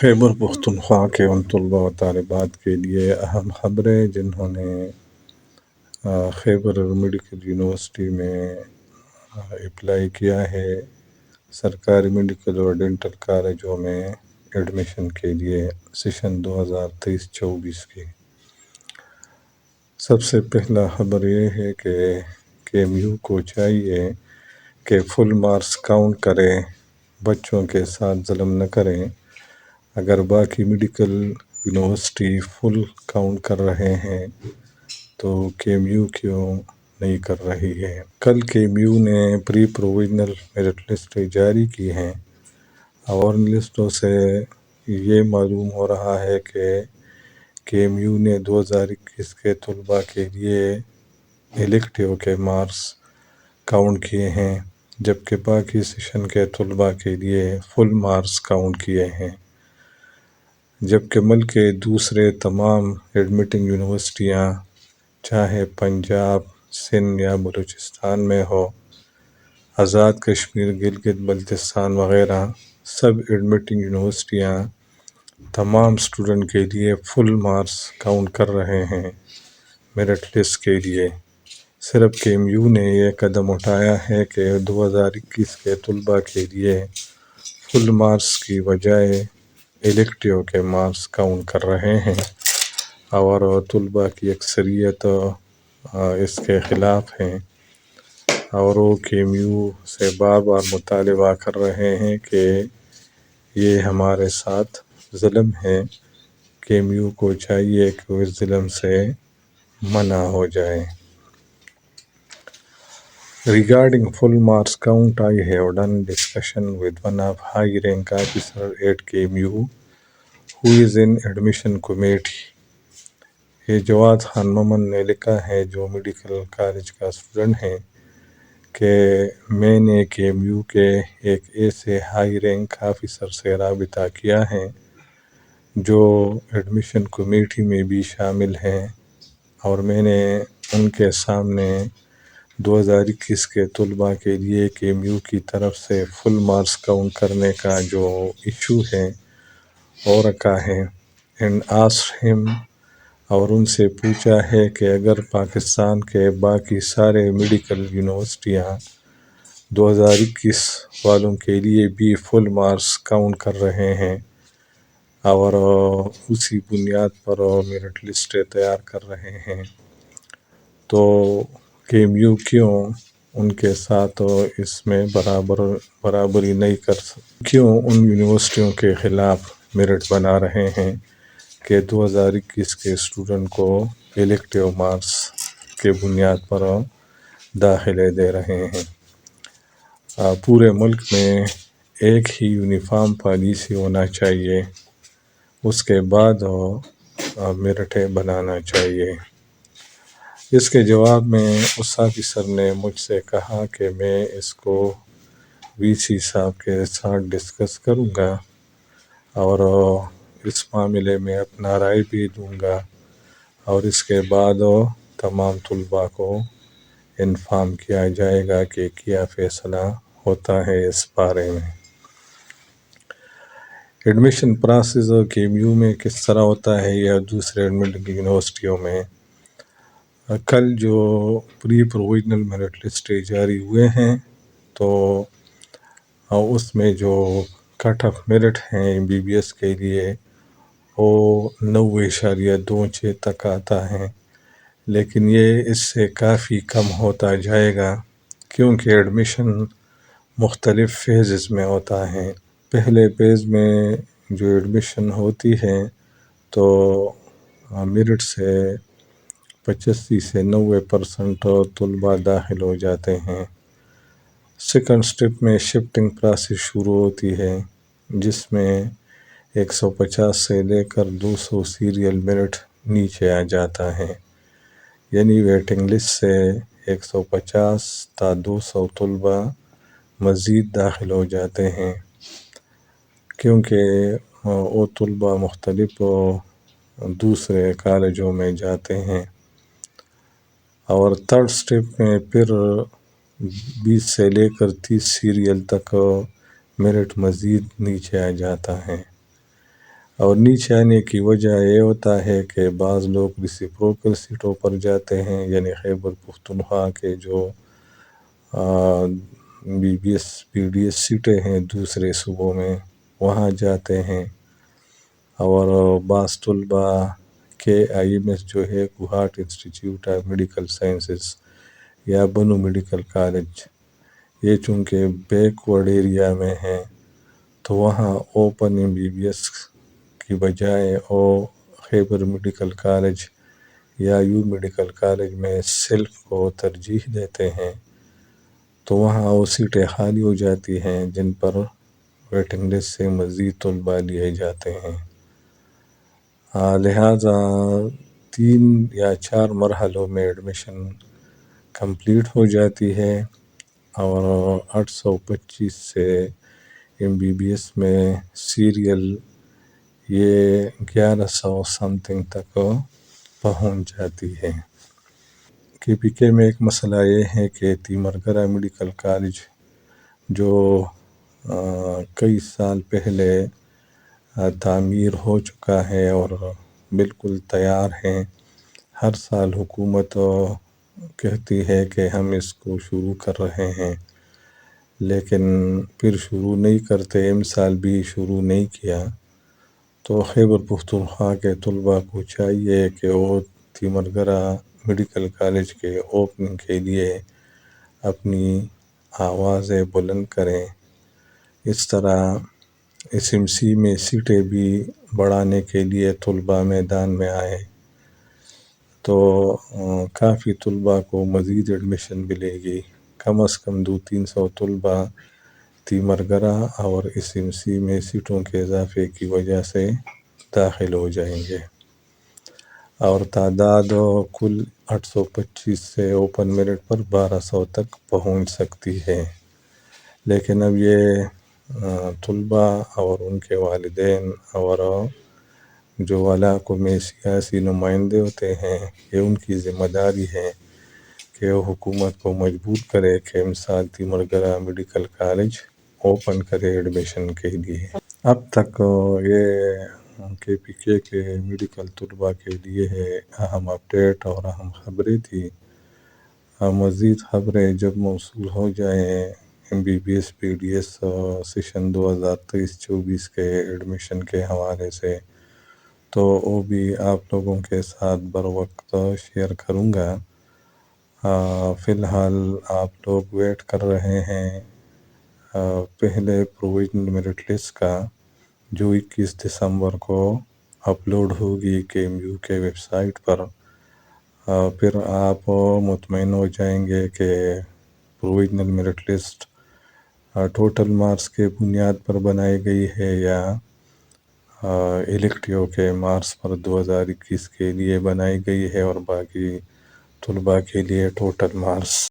خیبر پختونخوا کے ان طلباء و طالبات کے لیے اہم خبریں جنہوں نے خیبر میڈیکل یونیورسٹی میں اپلائی کیا ہے سرکاری میڈیکل اور ڈینٹل کالجوں میں ایڈمیشن کے لیے سیشن 2023-24 کی۔ سب سے پہلا خبر یہ ہے کہ KMU کو چاہیے کہ فل مارکس کاؤنٹ کریں، بچوں کے ساتھ ظلم نہ کریں۔ اگر باقی میڈیکل یونیورسٹی فل کاؤنٹ کر رہے ہیں تو KMU کیوں نہیں کر رہی ہے؟ کل KMU نے پری پروویژنل میرٹ لسٹیں جاری کی ہیں اور ان لسٹوں سے یہ معلوم ہو رہا ہے کہ KMU نے 2021 کے طلباء کے لیے الیکٹیو کے مارکس کاؤنٹ کیے ہیں، جبکہ باقی سیشن کے طلباء کے لیے فل مارکس کاؤنٹ کیے ہیں، جبکہ ملک کے دوسرے تمام ایڈمٹنگ یونیورسٹیاں چاہے پنجاب، سندھ یا بلوچستان میں ہو، آزاد کشمیر، گلگت بلتستان وغیرہ سب ایڈمٹنگ یونیورسٹیاں تمام اسٹوڈنٹ کے لیے فل مارکس کاؤنٹ کر رہے ہیں میرٹ لسٹ کے لیے۔ صرف KMU نے یہ قدم اٹھایا ہے کہ 2021 کے طلباء کے لیے فل مارکس کی بجائے الیکٹیو کے مارکس کاؤنٹ کر رہے ہیں، اور طلباء کی اکثریت اس کے خلاف ہیں، اور وہ KMU سے بار بار مطالبہ کر رہے ہیں کہ یہ ہمارے ساتھ ظلم ہے۔ KMU کو چاہیے کہ وہ اس ظلم سے منع ہو جائے۔ Regarding full marks count, I have done discussion with one of high rank officer at KMU who is in admission committee. یہ جواد خان ممن نے لکھا ہے، جو میڈیکل کالج کا اسٹوڈنٹ ہے، کہ میں نے KMU کے ایک ایسے ہائی رینک آفیسر سے رابطہ کیا ہے جو ایڈمیشن کمیٹی میں بھی شامل ہیں، اور میں نے ان کے سامنے 2021 کے طلباء کے لیے KMU کی طرف سے فل مارکس کاؤنٹ کرنے کا جو ایشو ہے وہ رکھا ہے، اینڈ آسکڈ ہم، اور ان سے پوچھا ہے کہ اگر پاکستان کے باقی سارے میڈیکل یونیورسٹیاں 2021 والوں کے لیے بھی فل مارکس کاؤنٹ کر رہے ہیں اور اسی بنیاد پر میرٹ لسٹیں تیار کر رہے ہیں، تو KMU کیوں ان کے ساتھ اس میں برابری نہیں کر سکتی؟ کیوں ان یونیورسٹیوں کے خلاف میرٹ بنا رہے ہیں کہ 2021 کے اسٹوڈنٹ کو الیکٹیو مارکس کے بنیاد پر داخلے دے رہے ہیں؟ پورے ملک میں ایک ہی یونیفارم پالیسی ہونا چاہیے، اس کے بعد میرٹیں بنانا چاہیے۔ اس کے جواب میں اس آفیسر نے مجھ سے کہا کہ میں اس کو VC صاحب کے ساتھ ڈسکس کروں گا اور اس معاملے میں اپنا رائے بھی دوں گا، اور اس کے بعد تمام طلباء کو انفارم کیا جائے گا کہ کیا فیصلہ ہوتا ہے اس بارے میں۔ ایڈمیشن پروسیس KMU میں کس طرح ہوتا ہے یا دوسرے ایڈمٹنگ یونیورسٹیوں میں؟ کل جو پری پروویژنل میرٹ لسٹیں جاری ہوئے ہیں تو اس میں جو کٹ آف میرٹ ہیں MBBS کے لیے وہ 90.26 تک آتا ہے، لیکن یہ اس سے کافی کم ہوتا جائے گا کیونکہ ایڈمیشن مختلف فیزز میں ہوتا ہے۔ پہلے فیز میں جو ایڈمیشن ہوتی ہے تو میرٹ سے 85 سے 90% طلباء داخل ہو جاتے ہیں۔ سیکنڈ سٹیپ میں شفٹنگ پروسیس شروع ہوتی ہے، جس میں 150 سے لے کر 200 سیریل میرٹ نیچے آ جاتا ہے، یعنی ویٹنگ لسٹ سے 150 تا 200 طلباء مزید داخل ہو جاتے ہیں، کیونکہ وہ طلباء مختلف دوسرے کالجوں میں جاتے ہیں۔ اور تھرڈ سٹیپ میں پھر 20 سے لے کر 30 سیریل تک میرٹ مزید نیچے آ جاتا ہے۔ اور نیچے آنے کی وجہ یہ ہوتا ہے کہ بعض لوگ ریسیپروکل سیٹوں پر جاتے ہیں، یعنی خیبر پختونخوا کے جو B B S P D S سیٹیں ہیں دوسرے صوبوں میں وہاں جاتے ہیں، اور بعض طلبہ کے آئی ایم ایس جو ہے Kohat institute of medical sciences یا بنو میڈیکل کالج، یہ چونکہ بیک ورڈ ایریا میں ہیں تو وہاں open M B B S کی بجائے خیبر میڈیکل کالج یا یو میڈیکل کالج میں سیلف کو ترجیح دیتے ہیں، تو وہاں وہ سیٹیں خالی ہو جاتی ہیں جن پر ویٹنگ لسٹ سے مزید طلباء لیے جاتے ہیں۔ لہٰذا 3 یا 4 مرحلوں میں ایڈمیشن کمپلیٹ ہو جاتی ہے، اور 825 سے ایم بی بی ایس میں سیریل یہ 1100 سم تھنگ تک پہنچ جاتی ہے۔ کے پی کے میں ایک مسئلہ یہ ہے کہ تیمرگرہ میڈیکل کالج جو کئی سال پہلے تعمیر ہو چکا ہے اور بالکل تیار ہیں، ہر سال حکومت کہتی ہے کہ ہم اس کو شروع کر رہے ہیں، لیکن پھر شروع نہیں کرتے۔ سال بھی شروع نہیں کیا، تو خیبر پختونخوا کے طلباء کو چاہیے کہ وہ تیمرگرہ میڈیکل کالج کے اوپننگ کے لیے اپنی آوازیں بلند کریں۔ اس طرح ایس ایم سی میں سیٹیں بھی بڑھانے کے لیے طلباء میدان میں آئے تو کافی طلباء کو مزید ایڈمیشن ملے گی، کم از کم 200-300 طلباء تیمرگرہ اور ایس ایم سی میں سیٹوں کے اضافے کی وجہ سے داخل ہو جائیں گے، اور تعداد کل 825 سے اوپن میرٹ پر 1200 تک پہنچ سکتی ہے۔ لیکن اب یہ طلباء اور ان کے والدین اور جو علاقوں میں سیاسی نمائندے ہوتے ہیں، یہ ان کی ذمہ داری ہے کہ وہ حکومت کو مجبور کرے کہ مثال تیمرگرہ میڈیکل کالج اوپن کرے ایڈمیشن کے لیے۔ اب تک یہ کے پی کے میڈیکل طلباء کے لیے اہم اپڈیٹ اور اہم خبریں تھی۔ مزید خبریں جب موصول ہو جائیں M B B S P D S session 2023-24 کے ایڈمیشن کے حوالے سے تو وہ بھی آپ لوگوں کے ساتھ بر وقت شیئر کروں گا۔ فی الحال آپ لوگ ویٹ کر رہے ہیں پہلے پروویژنل میرٹ لسٹ کا، جو 21 دسمبر کو اپلوڈ ہوگی کے ایم یو کے ویب سائٹ پر۔ پھر آپ مطمئن ہو جائیں گے کہ provisional merit list total marks کے بنیاد پر بنائی گئی ہے یا الیکٹیو کے مارکس پر 2021 کے لیے بنائی گئی ہے، اور باقی طلباء کے لیے ٹوٹل مارکس